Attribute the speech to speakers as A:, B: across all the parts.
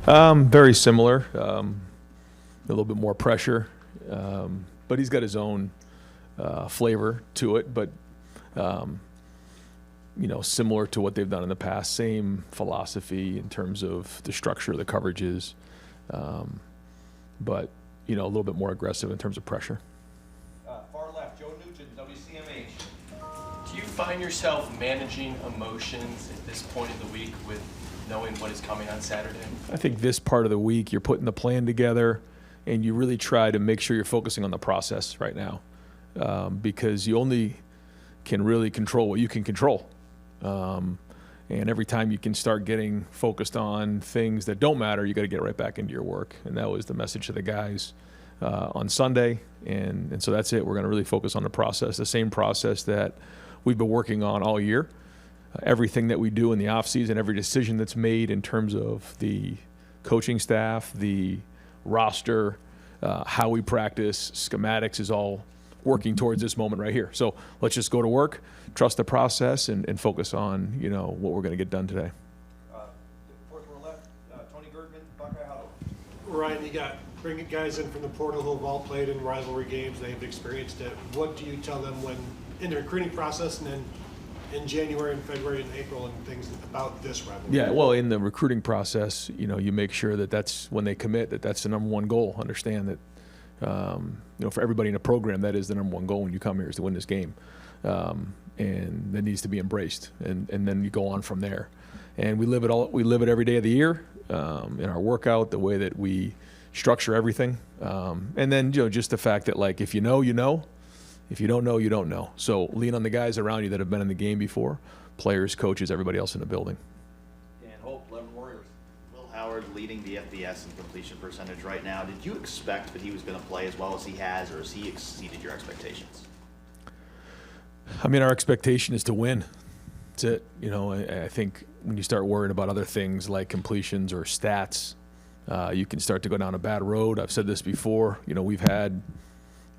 A: Very similar. A little bit more pressure, but he's got his own flavor to it. But similar to what they've done in the past. Same philosophy in terms of the structure of the coverages, but a little bit more aggressive in terms of pressure.
B: Far left, Joe Nugent, WCMH.
C: Do you find yourself managing emotions at this point of the week with knowing what is coming on Saturday?
A: I think this part of the week you're putting the plan together and you really try to make sure you're focusing on the process right now, because you only can really control what you can control. And every time you can start getting focused on things that don't matter, you got to get right back into your work. And that was the message to the guys on Sunday. And so that's it. We're going to really focus on the process, the same process that we've been working on all year. Everything that we do in the offseason, every decision that's made in terms of the coaching staff, the roster, how we practice, schematics is all working towards this moment right here. So let's just go to work, trust the process, and focus on what we're going to get done today.
B: Fourth row left, Tony Girdman, Buckeye Huddle.
D: Ryan, you got bringing guys in from the portal who have all played in rivalry games. They've experienced it. What do you tell them when in the recruiting process and then in January and February and April and things about this rivalry?
A: Yeah, well, in the recruiting process, you make sure that that's when they commit, that's the number one goal. Understand that, for everybody in the program, that is the number one goal when you come here is to win this game. And that needs to be embraced. And then you go on from there. And we live it every day of the year, in our workout, the way that we structure everything. And then, just the fact that, like, if you know, you know. If you don't know, you don't know. So lean on the guys around you that have been in the game before, players, coaches, everybody else in the building.
B: Dan Hope, 11 Warriors.
E: Will Howard leading the FBS in completion percentage right now. Did you expect that he was going to play as well as he has, or has he exceeded your expectations?
A: I mean, our expectation is to win. That's it. I think when you start worrying about other things like completions or stats, you can start to go down a bad road. I've said this before. We've had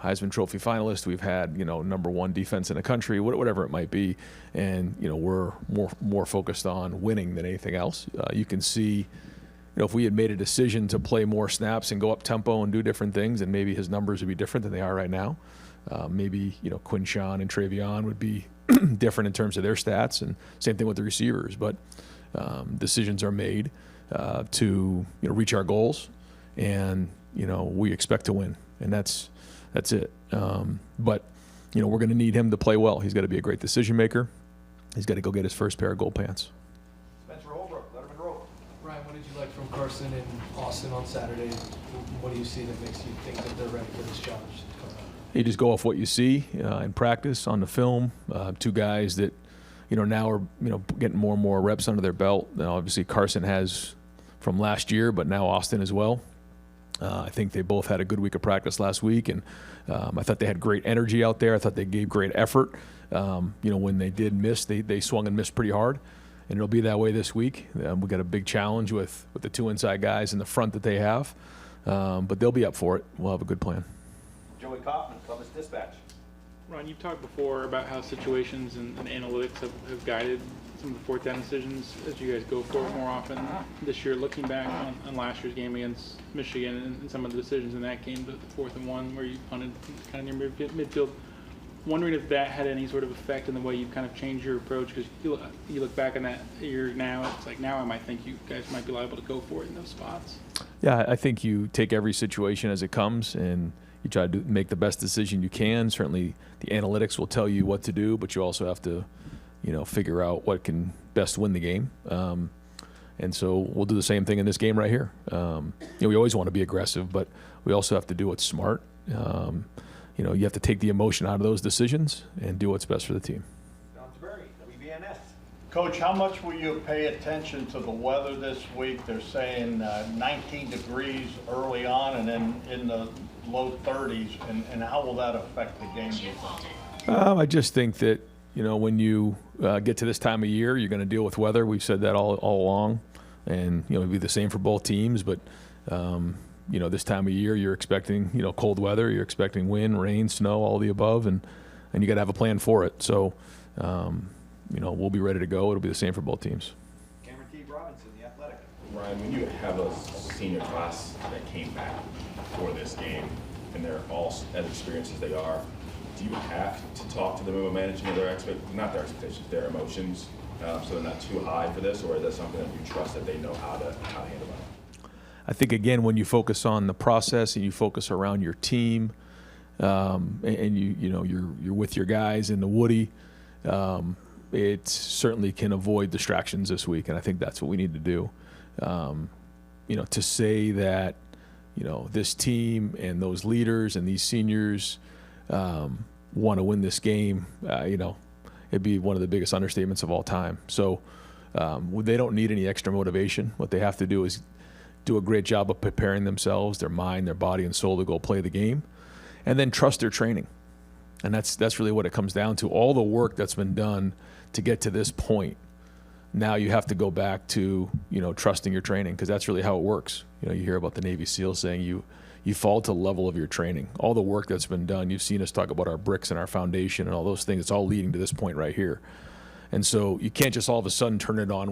A: Heisman Trophy finalists. We've had, number one defense in the country, whatever it might be. And, we're more focused on winning than anything else. You can see, if we had made a decision to play more snaps and go up tempo and do different things, and maybe his numbers would be different than they are right now. Maybe, Quinshawn and Travion would be different in terms of their stats, and same thing with the receivers. But decisions are made to, reach our goals, and, we expect to win. And that's it. But, we're going to need him to play well. He's got to be a great decision maker. He's got to go get his first pair of gold pants.
B: Spencer Holbrook, Letterman Road.
F: Ryan, what did you like from Carson and Austin on Saturday? What do you see that makes you think that they're ready for this challenge?
A: You just go off what you see in practice, on the film. Two guys that, now are, getting more and more reps under their belt. Now, obviously, Carson has from last year, but now Austin as well. I think they both had a good week of practice last week, and I thought they had great energy out there. I thought they gave great effort. When they did miss, they swung and missed pretty hard, and it'll be that way this week. We got a big challenge with the two inside guys in the front that they have, but they'll be up for it. We'll have a good plan.
B: Joey Kaufman, Columbus Dispatch.
G: Ron, you've talked before about how situations and analytics have guided some of the fourth down decisions as you guys go for it more often this year. Looking back on last year's game against Michigan and some of the decisions in that game, the 4th and 1 where you punted kind of near midfield, wondering if that had any sort of effect in the way you've kind of changed your approach, because you look back on that year now, it's like now I might think you guys might be liable to go for it in those spots.
A: Yeah, I think you take every situation as it comes, and you try to make the best decision you can. Certainly the analytics will tell you what to do, but you also have to, figure out what can best win the game. And so we'll do the same thing in this game right here. We always want to be aggressive, but we also have to do what's smart. You have to take the emotion out of those decisions and do what's best for the team.
B: John Taberry, WBNS.
H: Coach, how much will you pay attention to the weather this week? They're saying 19 degrees early on and then in the low 30s, and how will that affect the game?
A: I just think that, when you get to this time of year, you're going to deal with weather. We've said that all along, and, it'll be the same for both teams. But, this time of year, you're expecting, cold weather. You're expecting wind, rain, snow, all the above, and you got to have a plan for it. So, we'll be ready to go. It'll be the same for both teams.
B: Cameron T. Robinson, The Athletic.
H: Right.
I: Ryan, when you have a senior class that came back for this game, and they're all as experienced as they are, do you have to talk to them about managing their expectations, their emotions, so they're not too high for this, or is that something that you trust that they know how to handle that?
A: I think, again, when you focus on the process and you focus around your team, and you're with your guys in the Woody, it certainly can avoid distractions this week, and I think that's what we need to do. To say that, this team and those leaders and these seniors want to win this game, it'd be one of the biggest understatements of all time. So they don't need any extra motivation. What they have to do is do a great job of preparing themselves, their mind, their body, and soul to go play the game, and then trust their training. And that's really what it comes down to. All the work that's been done to get to this point, now you have to go back to, trusting your training, because that's really how it works. You hear about the Navy SEALs saying you fall to the level of your training. All the work that's been done, you've seen us talk about our bricks and our foundation and all those things. It's all leading to this point right here. And so you can't just all of a sudden turn it on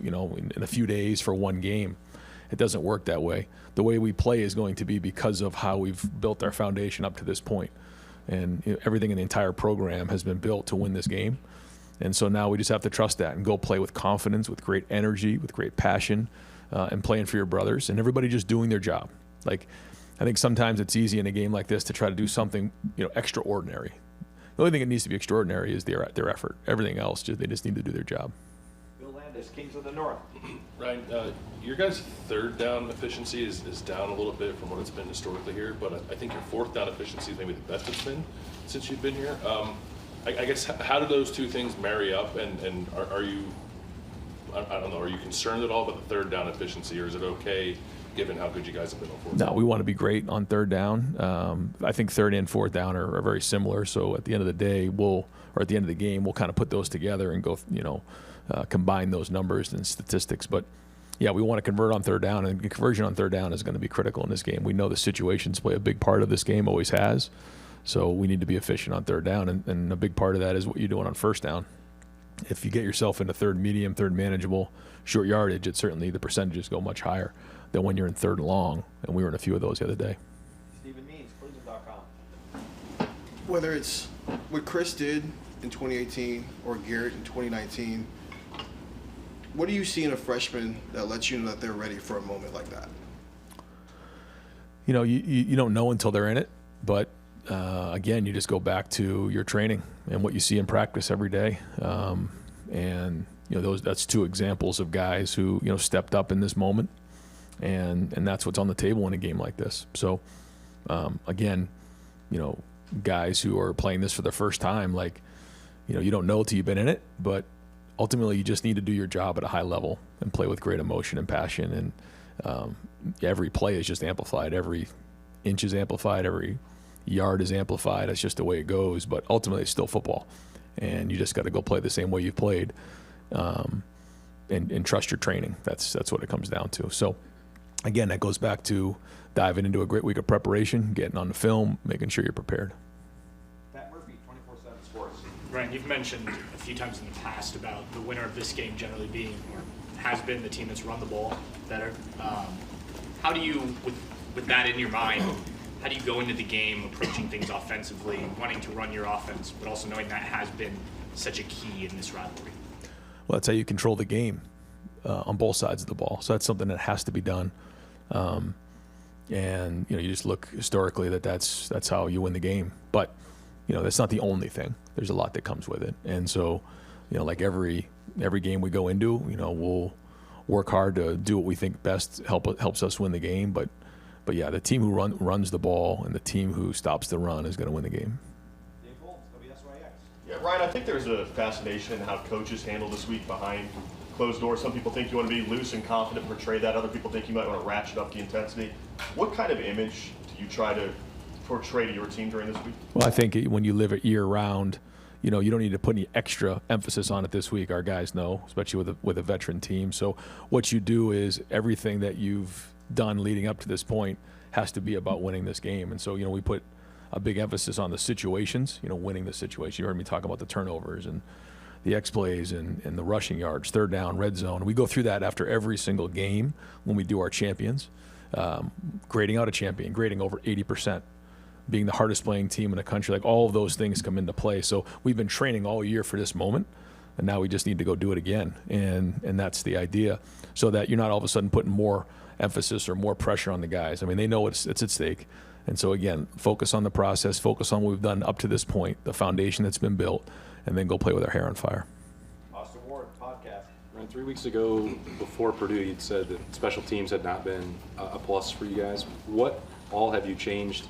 A: in a few days for one game. It doesn't work that way. The way we play is going to be because of how we've built our foundation up to this point. And everything in the entire program has been built to win this game. And so now we just have to trust that and go play with confidence, with great energy, with great passion, and playing for your brothers, and everybody just doing their job. Like, I think sometimes it's easy in a game like this to try to do something, extraordinary. The only thing that needs to be extraordinary is their effort. Everything else, they just need to do their job.
B: Bill Landis, Kings of the North.
J: Ryan, your guys' third down efficiency is down a little bit from what it's been historically here, but I think your fourth down efficiency is maybe the best it's been since you've been here. I guess, how do those two things marry up, and are you, I don't know, are you concerned at all about the third down efficiency, or is it okay given how good you guys have been on fourth down?
A: No, we want to be great on third down. I think third and fourth down are very similar, so at the end of the day, at the end of the game, we'll kind of put those together and go, combine those numbers and statistics. But yeah, we want to convert on third down, and conversion on third down is going to be critical in this game. We know the situations play a big part of this game, always has. So we need to be efficient on third down, and a big part of that is what you're doing on first down. If you get yourself into third medium, third manageable, short yardage, the percentages go much higher than when you're in third long, and we were in a few of those the other day.
B: Stephen Means, Cleveland.com.
K: Whether it's what Chris did in 2018 or Garrett in 2019, what do you see in a freshman that lets you know that they're ready for a moment like that?
A: You don't know until they're in it, but again, you just go back to your training and what you see in practice every day. And that's two examples of guys who stepped up in this moment, and that's what's on the table in a game like this. So again, guys who are playing this for the first time, you don't know till you've been in it, but ultimately you just need to do your job at a high level and play with great emotion and passion. And every play is just amplified, every inch is amplified, every yard is amplified. That's just the way it goes. But ultimately, it's still football, and you just got to go play the same way you've played, and trust your training. That's what it comes down to. So, again, that goes back to diving into a great week of preparation, getting on the film, making sure you're prepared.
B: Pat Murphy, 24/7 Sports.
L: Ryan, you've mentioned a few times in the past about the winner of this game generally being, or has been, the team that's run the ball better. How do you, with that in your mind, how do you go into the game approaching things offensively, wanting to run your offense, but also knowing that has been such a key in this rivalry?
A: Well, that's how you control the game on both sides of the ball. So that's something that has to be done. And you just look historically that's how you win the game. But that's not the only thing. There's a lot that comes with it. And so, like every game we go into, we'll work hard to do what we think best helps us win the game. But yeah, the team who runs the ball and the team who stops the run is going to win the game.
B: Dave Holmes, WSYX.
M: Yeah, Ryan, I think there's a fascination in how coaches handle this week behind closed doors. Some people think you want to be loose and confident, portray that. Other people think you might want to ratchet up the intensity. What kind of image do you try to portray to your team during this week?
A: Well, I think when you live it year round, you don't need to put any extra emphasis on it this week. Our guys know, especially with a veteran team. So what you do is everything that you've done leading up to this point has to be about winning this game. And so, we put a big emphasis on the situations, winning the situation. You heard me talk about the turnovers and the X plays and the rushing yards, third down, red zone. We go through that after every single game when we do our champions. Grading out a champion, grading over 80%, being the hardest playing team in the country. Like, all of those things come into play. So we've been training all year for this moment, and now we just need to go do it again. And that's the idea, so that you're not all of a sudden putting more emphasis or more pressure on the guys. I mean, they know it's at stake. And so, again, focus on the process, focus on what we've done up to this point, the foundation that's been built, and then go play with our hair on fire.
B: Austin Ward, podcast.
N: Ryan, 3 weeks ago, before Purdue, you'd said that special teams had not been a plus for you guys. What all have you changed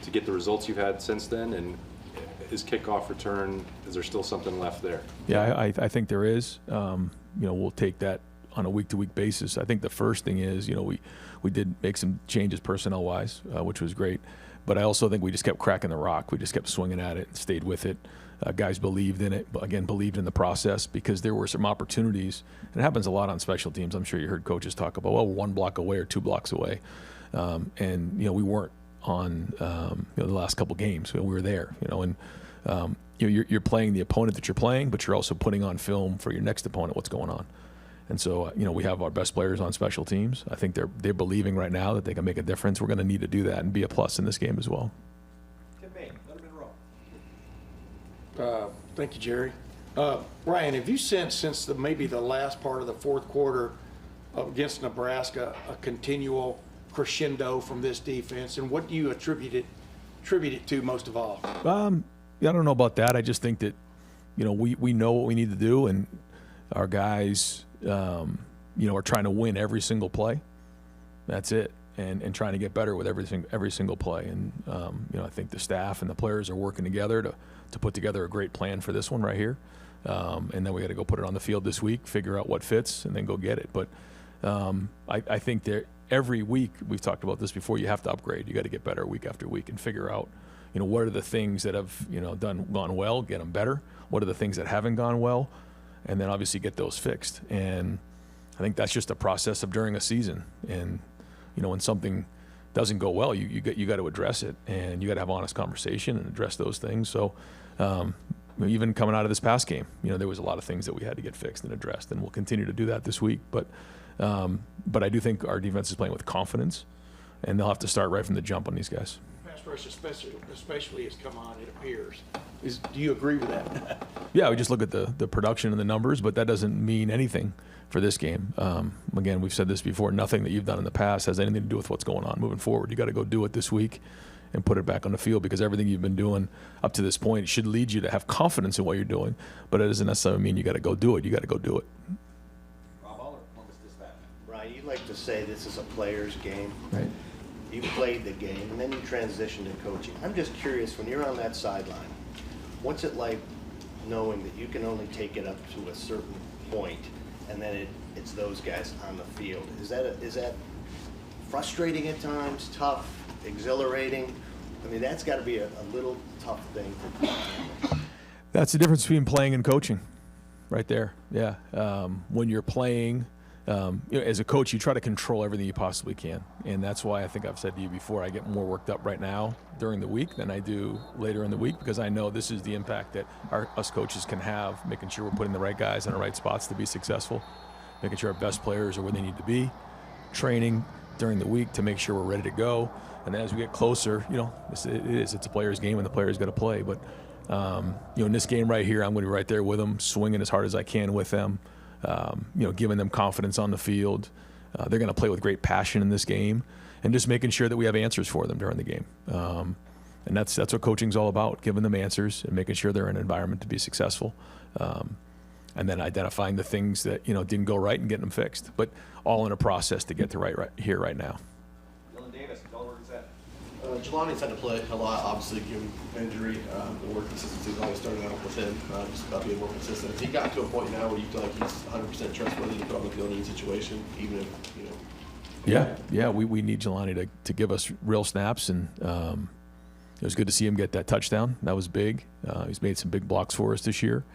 N: to get the results you've had since then? And is kickoff return, is there still something left there?
A: Yeah, I think there is. We'll take that on a week-to-week basis. I think the first thing is, we did make some changes personnel-wise, which was great. But I also think we just kept cracking the rock. We just kept swinging at it and stayed with it. Guys believed in it, but again, believed in the process, because there were some opportunities. And it happens a lot on special teams. I'm sure you heard coaches talk about, well, 1 block away or 2 blocks away. We weren't on the last couple games. We were there, you're playing the opponent that you're playing, but you're also putting on film for your next opponent what's going on. And so, we have our best players on special teams. I think they're believing right now that they can make a difference. We're going to need to do that and be a plus in this game as well.
B: Tim May, Letterman Row.
O: Thank you, Jerry. Ryan, have you sensed since maybe the last part of the fourth quarter against Nebraska a continual crescendo from this defense, and what do you attribute it to most of all?
A: I don't know about that. I just think that we know what we need to do, and our guys are trying to win every single play. That's it, and trying to get better with every single play. And I think the staff and the players are working together to put together a great plan for this one right here. And then we got to go put it on the field this week, figure out what fits, and then go get it. But I think that every week, we've talked about this before, you have to upgrade. You got to get better week after week and figure out, what are the things that have gone well, get them better. What are the things that haven't gone well, and then obviously get those fixed. And I think that's just a process of during a season. And when something doesn't go well, you got to address it, and you got to have honest conversation and address those things. So even coming out of this past game, there was a lot of things that we had to get fixed and addressed, and we'll continue to do that this week. But I do think our defense is playing with confidence, and they'll have to start right from the jump on these guys.
O: Pass rush especially has come on, it appears. Do you agree with that?
A: Yeah, we just look at the production and the numbers, but that doesn't mean anything for this game. Again, we've said this before, nothing that you've done in the past has anything to do with what's going on moving forward. You got to go do it this week and put it back on the field, because everything you've been doing up to this point should lead you to have confidence in what you're doing, but it doesn't necessarily mean you got to go do it. You got to go do it.
B: Rob Aller, Columbus Dispatch.
P: Ryan, you like to say this is a player's game.
A: Right.
P: You played the game, and then you transitioned to coaching. I'm just curious, when you're on that sideline, what's it like knowing that you can only take it up to a certain point, and then it's those guys on the field? Is that frustrating at times, tough, exhilarating? I mean, that's got to be a little tough thing to handle.
A: That's the difference between playing and coaching, right there. Yeah. When you're playing, as a coach, you try to control everything you possibly can. And that's why I think I've said to you before, I get more worked up right now during the week than I do later in the week, because I know this is the impact that us coaches can have, making sure we're putting the right guys in the right spots to be successful, making sure our best players are where they need to be, training during the week to make sure we're ready to go. And then as we get closer, it's a player's game, and the player's got to play. But, in this game right here, I'm going to be right there with them, swinging as hard as I can with them, giving them confidence on the field. They're going to play with great passion in this game, and just making sure that we have answers for them during the game. And that's what coaching's all about, giving them answers and making sure they're in an environment to be successful. And then identifying the things that, didn't go right and getting them fixed. But all in a process to get to right here, right now.
B: Dylan Davis, Delaware Gazette.
Q: Jelani's had to play a lot, obviously, given injury. The word consistency is always starting out with him, just about being more consistent. Has he got to a point now where you feel like he's 100% trustworthy to put on the field in any situation, even if,
A: Yeah, we need Jelani to give us real snaps, and it was good to see him get that touchdown. That was big. He's made some big blocks for us this year.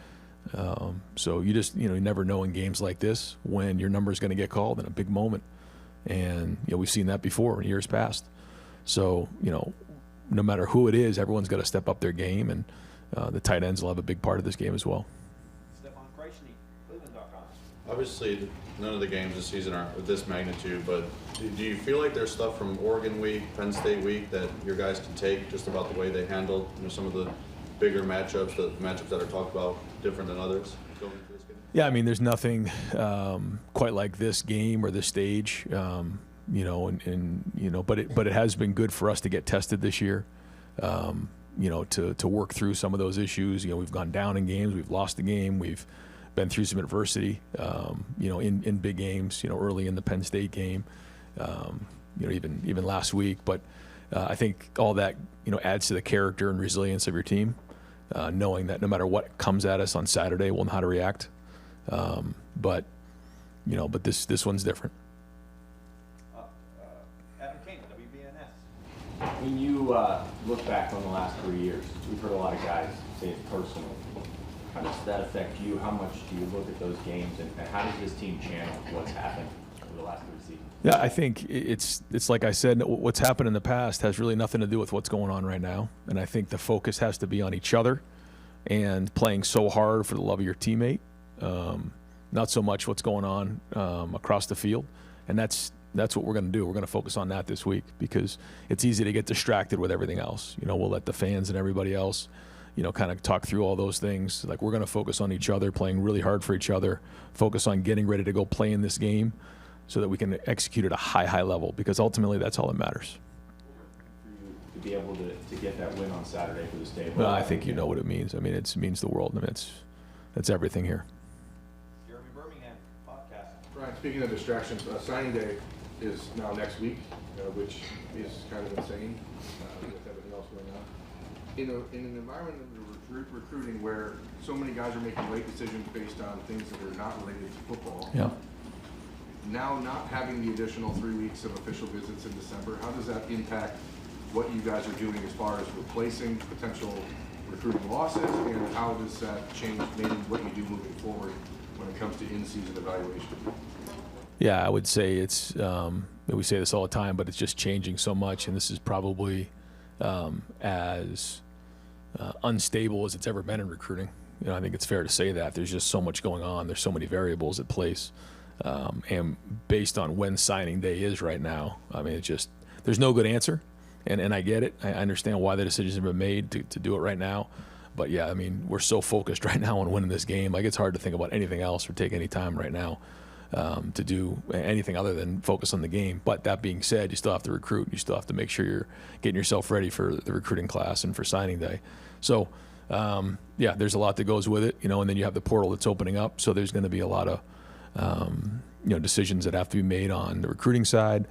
A: So you just, you never know in games like this when your number is going to get called in a big moment. And, we've seen that before in years past. So, no matter who it is, everyone's got to step up their game, and the tight ends will have a big part of this game as well.
B: Stephon
R: Obviously, none of the games this season are of this magnitude, but do you feel like there's stuff from Oregon week, Penn State week that your guys can take just about the way they handled some of the bigger matchups, the matchups that are talked about different than others going into this game?
A: Yeah, I mean, there's nothing quite like this game or this stage, and but it has been good for us to get tested this year, to work through some of those issues. We've gone down in games, we've lost the game, we've been through some adversity, in big games, early in the Penn State game, even last week. But I think all that, adds to the character and resilience of your team, knowing that no matter what comes at us on Saturday, we'll know how to react. But this one's different.
B: Adam Kane, WBNS.
S: When you look back on the last 3 years, we've heard a lot of guys say it's personal. How does that affect you? How much do you look at those games, and how does this team channel what's happened over the last 3 seasons?
A: Yeah, I think it's like I said, what's happened in the past has really nothing to do with what's going on right now. And I think the focus has to be on each other and playing so hard for the love of your teammate, not so much what's going on across the field. And that's what we're going to do. We're going to focus on that this week because it's easy to get distracted with everything else. We'll let the fans and everybody else kind of talk through all those things. Like, we're going to focus on each other, playing really hard for each other, focus on getting ready to go play in this game so that we can execute at a high level, because ultimately that's all that matters.
S: To be able to get that win on Saturday for the state.
A: Well, I think you know what it means. I mean, it means the world. I mean, it's everything here.
B: Jeremy Birmingham, podcast.
T: Brian, speaking of distractions, signing day is now next week, which is kind of insane with everything else going on. In an environment of recruiting where so many guys are making late decisions based on things that are not related to football,
A: yeah.
T: Now not having the additional 3 weeks of official visits in December, how does that impact what you guys are doing as far as replacing potential recruiting losses, and how does that change maybe what you do moving forward when it comes to in-season evaluation?
A: Yeah, I would say it's, we say this all the time, but it's just changing so much, and this is probably as unstable as it's ever been in recruiting. I think it's fair to say that. There's just so much going on. There's so many variables at place. And based on when signing day is right now, I mean, there's no good answer. And I get it. I understand why the decisions have been made to do it right now. But yeah, I mean, we're so focused right now on winning this game. Like, it's hard to think about anything else or take any time right now to do anything other than focus on the game. But that being said, you still have to recruit. You still have to make sure you're getting yourself ready for the recruiting class and for signing day. So, yeah, there's a lot that goes with it, and then you have the portal that's opening up. So there's going to be a lot of, decisions that have to be made on the recruiting side,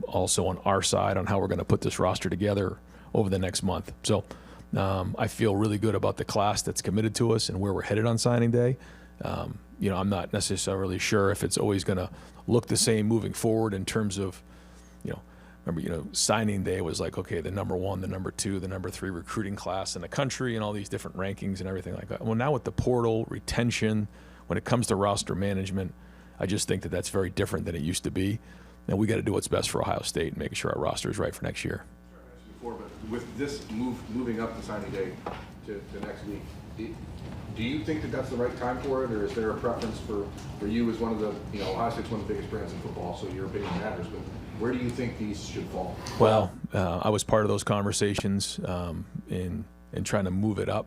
A: also on our side on how we're going to put this roster together over the next month. So I feel really good about the class that's committed to us and where we're headed on signing day. I'm not necessarily sure if it's always going to look the same moving forward in terms of, remember, signing day was like, okay, the number 1, the number 2, the number 3 recruiting class in the country and all these different rankings and everything like that. Well, now with the portal, retention, when it comes to roster management, I just think that that's very different than it used to be. And we got to do what's best for Ohio State and making sure our roster is right for next year.
T: Before, but with this moving up the signing day to next week, do you think that that's the right time for it, or is there a preference for you as one of the, Ohio State's one of the biggest brands in football, so your opinion matters, but where do you think these should fall?
A: Well, I was part of those conversations in trying to move it up,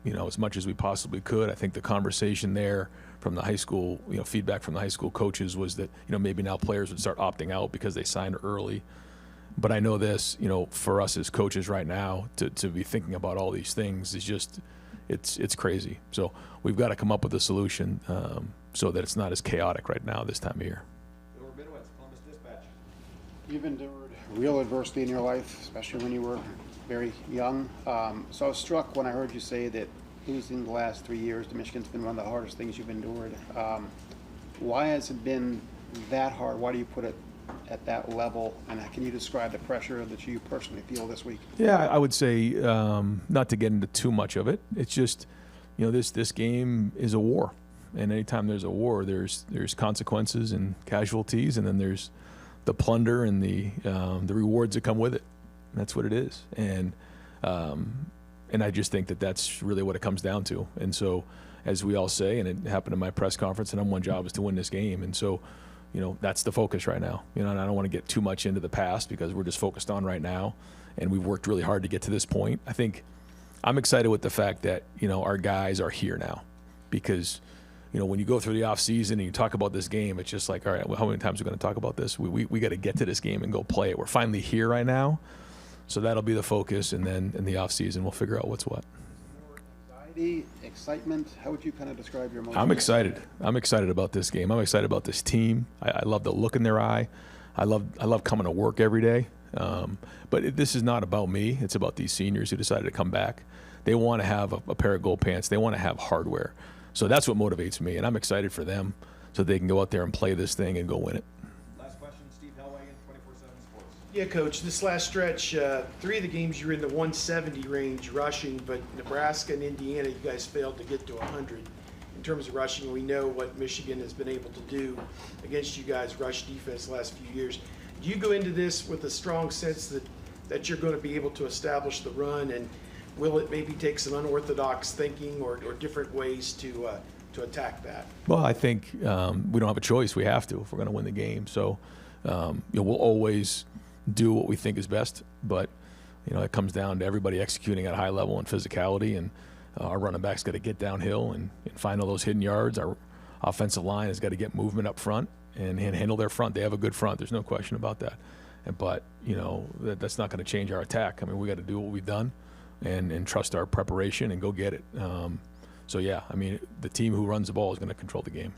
A: as much as we possibly could. I think the conversation there from the high school, feedback from the high school coaches was that, maybe now players would start opting out because they signed early. But I know this, for us as coaches right now, to be thinking about all these things is just, it's crazy. So we've got to come up with a solution so that it's not as chaotic right now this time of year.
B: Over Midwest, Columbus Dispatch.
U: You've endured real adversity in your life, especially when you were very young. So I was struck when I heard you say that losing the last 3 years to Michigan's been one of the hardest things you've endured. Why has it been that hard? Why do you put it at that level? And can you describe the pressure that you personally feel this week?
A: Yeah, I would say, not to get into too much of it, it's just, this game is a war. And anytime there's a war, there's consequences and casualties, and then there's the plunder and the rewards that come with it. That's what it is. And I just think that that's really what it comes down to. And so as we all say, and it happened in my press conference, and number one job is to win this game. And so, that's the focus right now. And I don't want to get too much into the past because we're just focused on right now, and we've worked really hard to get to this point. I think I'm excited with the fact that, our guys are here now, because, when you go through the off season and you talk about this game, it's just like, all right, well, how many times are we going to talk about this? We got to get to this game and go play it. We're finally here right now. So that'll be the focus. And then in the off season, we'll figure out what's what.
U: Anxiety, excitement, how would you kind of describe your emotions?
A: I'm excited. I'm excited about this game. I'm excited about this team. I love the look in their eye. I love coming to work every day. But this is not about me. It's about these seniors who decided to come back. They want to have a pair of gold pants. They want to have hardware. So that's what motivates me, and I'm excited for them so they can go out there and play this thing and go win it.
B: Last question, Steve Hellwagen, 24/7 Sports.
C: Yeah, Coach, this last stretch, 3 of the games you were in the 170 range rushing, but Nebraska and Indiana, you guys failed to get to 100. In terms of rushing, we know what Michigan has been able to do against you guys, rush defense the last few years. Do you go into this with a strong sense that you're going to be able to establish the run, and will it maybe take some unorthodox thinking or different ways to attack that?
A: Well, I think we don't have a choice. We have to if we're going to win the game. So we'll always do what we think is best, but it comes down to everybody executing at a high level and physicality, and our running backs got to get downhill and find all those hidden yards. Our offensive line has got to get movement up front and handle their front. They have a good front. There's no question about that. But that's not going to change our attack. I mean, we got to do what we've done and trust our preparation and go get it. So yeah, I mean, the team who runs the ball is going to control the game.